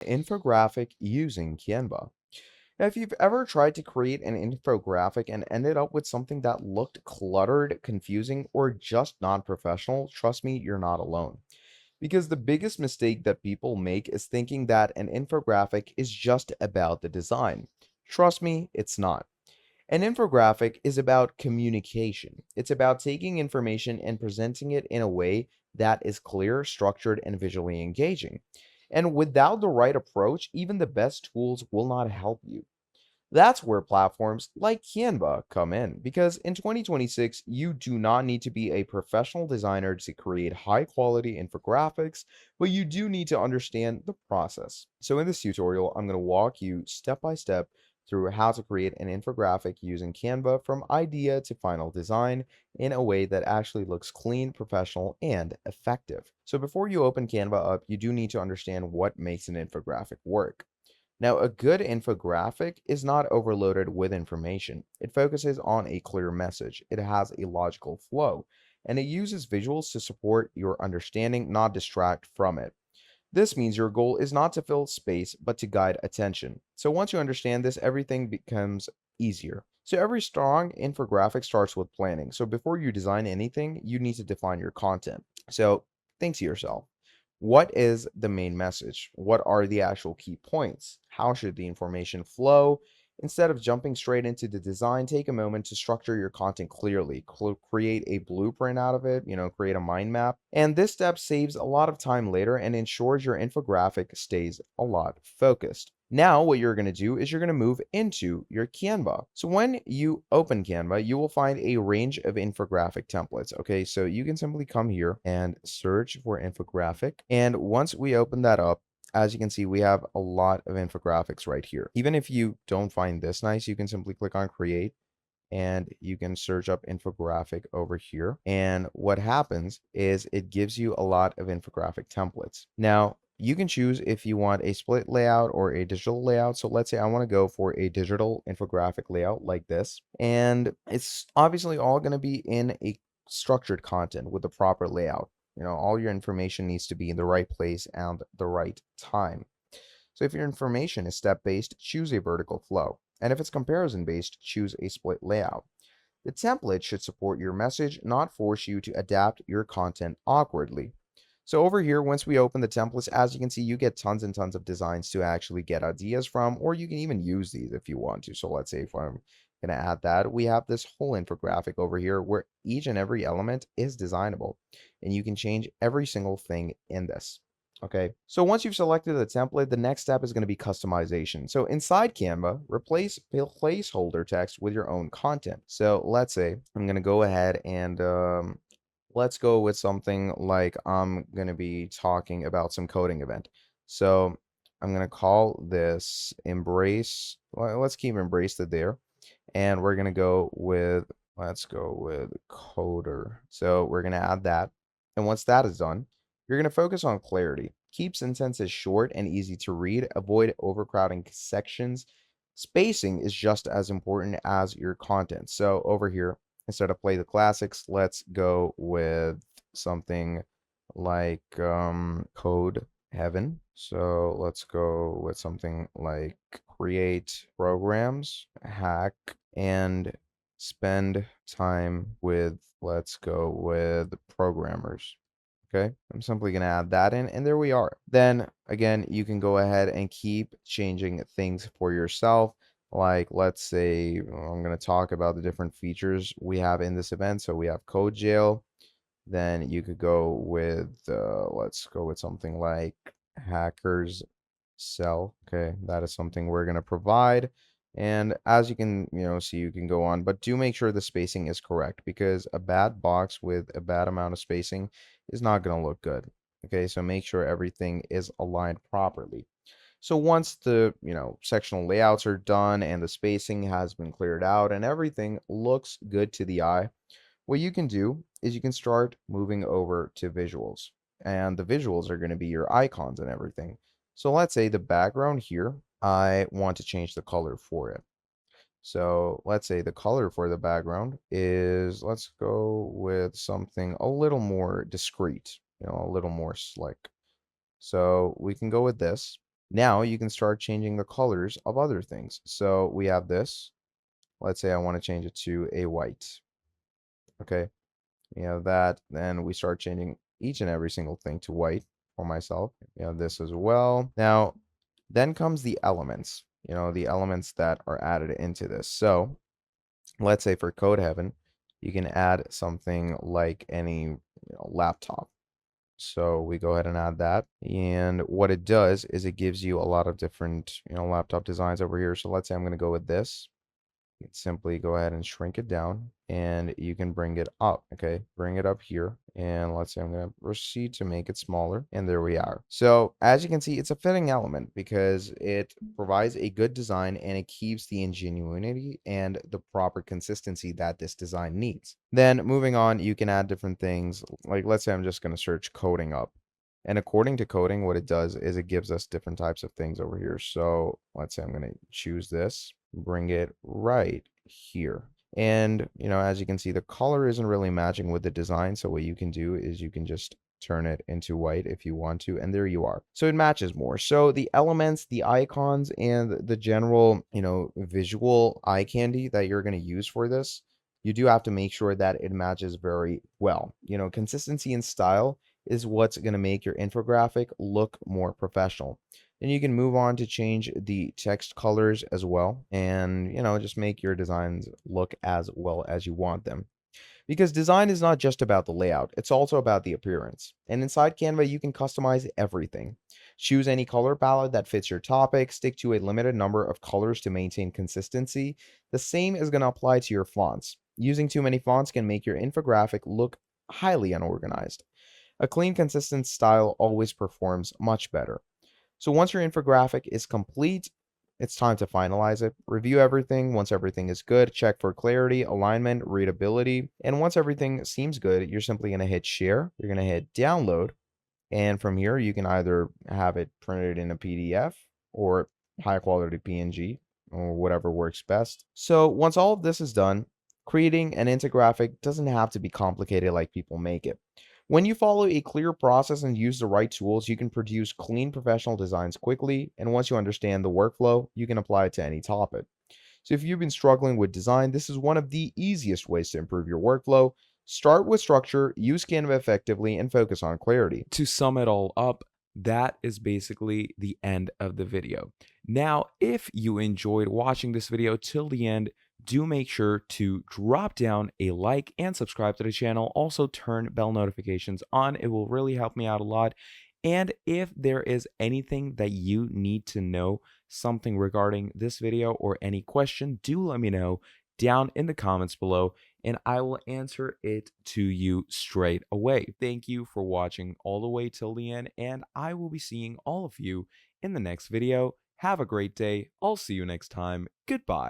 Infographic using Canva. Now, if you've ever tried to create an infographic and ended up with something that looked cluttered, confusing, or just non-professional, trust me, you're not alone. Because the biggest mistake that people make is thinking that an infographic is just about the design. Trust me, it's not. An infographic is about communication. It's about taking information and presenting it in a way that is clear, structured, and visually engaging. And without the right approach, even the best tools will not help you. That's where platforms like Canva come in, because in 2026, you do not need to be a professional designer to create high quality infographics, but you do need to understand the process. So, in this tutorial, I'm going to walk you step by step through how to create an infographic using Canva from idea to final design in a way that actually looks clean, professional, and effective. So, before you open Canva up, you do need to understand what makes an infographic work. Now, a good infographic is not overloaded with information. It focuses on a clear message, it has a logical flow, and it uses visuals to support your understanding, not distract from it. This means your goal is not to fill space, but to guide attention. So once you understand this, everything becomes easier. So every strong infographic starts with planning. So before you design anything, you need to define your content. So think to yourself, what is the main message? What are the actual key points? How should the information flow? Instead of jumping straight into the design, take a moment to structure your content clearly. Create a blueprint out of it, create a mind map. And this step saves a lot of time later and ensures your infographic stays a lot focused. Now, what you're going to do is you're going to move into your Canva. So when you open Canva, you will find a range of infographic templates. Okay, so you can simply come here and search for infographic. And once we open that up, as you can see, we have a lot of infographics right here. Even if you don't find this nice, you can simply click on create and you can search up infographic over here. And what happens is it gives you a lot of infographic templates. Now, you can choose if you want a split layout or a digital layout. So let's say I want to go for a digital infographic layout like this. And it's obviously all going to be in a structured content with the proper layout. All your information needs to be in the right place and the right time. So if your information is step-based, choose a vertical flow. And if it's comparison-based, choose a split layout. The template should support your message, not force you to adapt your content awkwardly. So over here, once we open the templates, as you can see, you get tons and tons of designs to actually get ideas from, or you can even use these if you want to. So let's say if I'm going to add that, we have this whole infographic over here where each and every element is designable, and you can change every single thing in this. Okay, so once you've selected the template, the next step is going to be customization. So inside Canva, replace placeholder text with your own content. So let's say I'm going to go ahead and let's go with something like I'm going to be talking about some coding event. So I'm going to call this embrace. Well, let's keep embraced it there. And we're going to go with, let's go with coder. So we're going to add that. And once that is done, you're going to focus on clarity. Keep sentences short and easy to read. Avoid overcrowding sections. Spacing is just as important as your content. So over here, instead of play the classics, let's go with something like code heaven. So let's go with something like create programs, hack, and spend time with, let's go with programmers. Okay, I'm simply going to add that in, and there we are. Then again, you can go ahead and keep changing things for yourself. Like, let's say I'm going to talk about the different features we have in this event. So we have code jail. Then you could go with, let's go with something like hackers cell. Okay, that is something we're going to provide. And as you can, see, you can go on, but do make sure the spacing is correct because a bad box with a bad amount of spacing is not going to look good. Okay, so make sure everything is aligned properly. So once the, sectional layouts are done and the spacing has been cleared out and everything looks good to the eye, what you can do is you can start moving over to visuals. And the visuals are going to be your icons and everything. So let's say the background here, I want to change the color for it. So let's say the color for the background is, let's go with something a little more discreet, a little more slick. So we can go with this. Now you can start changing the colors of other things. So we have this. Let's say I want to change it to a white. Okay. We have that. Then we start changing each and every single thing to white for myself. We have this as well. Now, then comes the elements, the elements that are added into this. So let's say for code heaven, you can add something like any laptop. So we go ahead and add that. And what it does is it gives you a lot of different, laptop designs over here. So let's say I'm going to go with this. You can simply go ahead and shrink it down and you can bring it up. Okay, bring it up here. And let's say I'm going to proceed to make it smaller. And there we are. So as you can see, it's a fitting element because it provides a good design and it keeps the ingenuity and the proper consistency that this design needs. Then moving on, you can add different things. Like let's say I'm just going to search coding up. And according to coding, what it does is it gives us different types of things over here. So let's say I'm going to choose this, bring it right here. And, as you can see, the color isn't really matching with the design. So what you can do is you can just turn it into white if you want to, and there you are. So it matches more. So the elements, the icons, and the general, visual eye candy that you're going to use for this, you do have to make sure that it matches very well. Consistency and style is what's going to make your infographic look more professional. And you can move on to change the text colors as well and, just make your designs look as well as you want them. Because design is not just about the layout, it's also about the appearance. And inside Canva, you can customize everything. Choose any color palette that fits your topic, stick to a limited number of colors to maintain consistency. The same is going to apply to your fonts. Using too many fonts can make your infographic look highly unorganized. A clean, consistent style always performs much better. So once your infographic is complete, it's time to finalize it. Review everything. Once everything is good, check for clarity, alignment, readability. And once everything seems good, you're simply going to hit share. You're going to hit download. And from here, you can either have it printed in a PDF or high quality PNG or whatever works best. So once all of this is done, creating an infographic doesn't have to be complicated like people make it. When you follow a clear process and use the right tools, you can produce clean professional designs quickly. And once you understand the workflow, you can apply it to any topic. So if you've been struggling with design, this is one of the easiest ways to improve your workflow. Start with structure, use Canva effectively, and focus on clarity. To sum it all up, that is basically the end of the video. Now, if you enjoyed watching this video till the end, do make sure to drop down a like and subscribe to the channel. Also, turn bell notifications on. It will really help me out a lot. And if there is anything that you need to know, something regarding this video or any question, do let me know down in the comments below and I will answer it to you straight away. Thank you for watching all the way till the end, and I will be seeing all of you in the next video. Have a great day. I'll see you next time. Goodbye.